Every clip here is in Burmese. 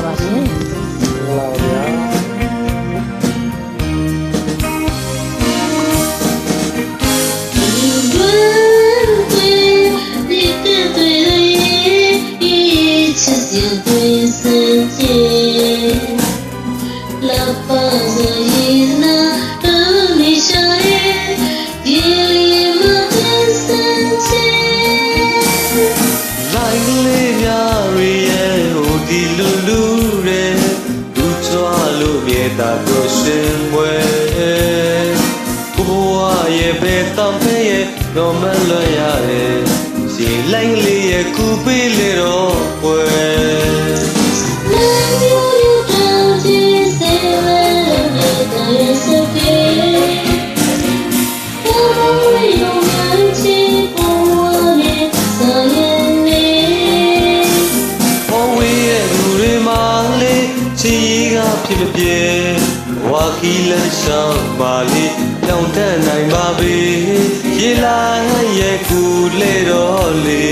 ပါရှင် တာကိုရှင်မွယ်ဘဝရဲ့ဘယ်တောင်ဖဲရဲ့တော့မလွတ်ရတယ်ရေလိုင်းလေးရဲ့ကူပေးလေတော့ွယ်ဖြစ်မပြေဝါခီလန်းရှောင်းပါလေတောင်းတနိုင်ပါပေရေလာရဲ့ကူလေတော့လေ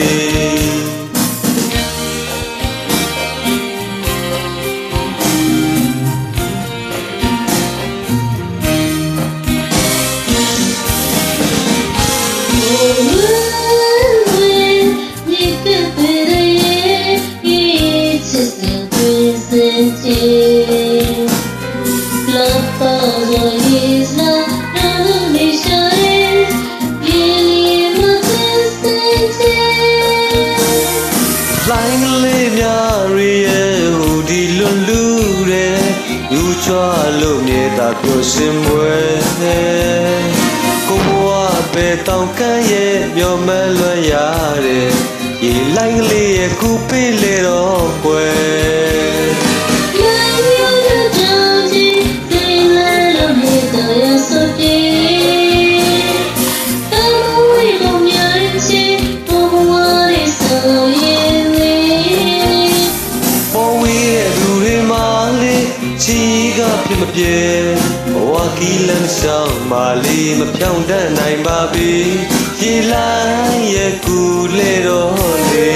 လိုင်းလေးများရီရဲ့ဟူဒီလွန်လူတဲ့လူချွာလို့မြေတာပြိုရှင်မွယ်ကိုဘဝပဲတောင်ကန်းရဲ့မျောမလွတ်ရတဲ့ရေလိုင်းလေးရဲ့ကူပေးလေတော့ွယ်ချီကဖြစ်မပြေဘဝကီလန်းရှောင်းမာလီမဖြောင်းတတ်နိုင်ပါပြီရေလိုင်းရဲ့ကူလေတော့လေ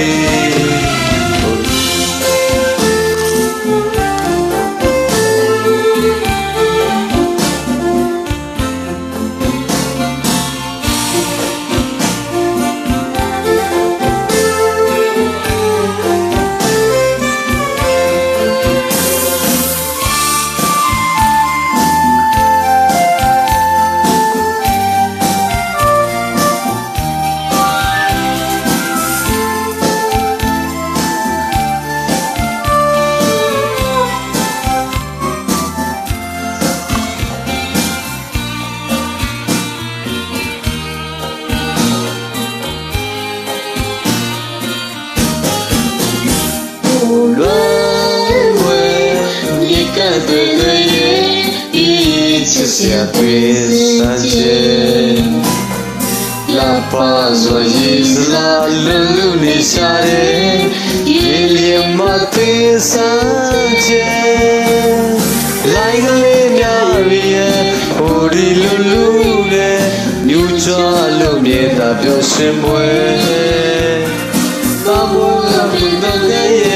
下对三千，拉巴说伊是拉鲁鲁尼下的，一连马对三千，来个嘞苗耶，我的鲁鲁嘞，牛抓路面大表示美，大波那边的耶。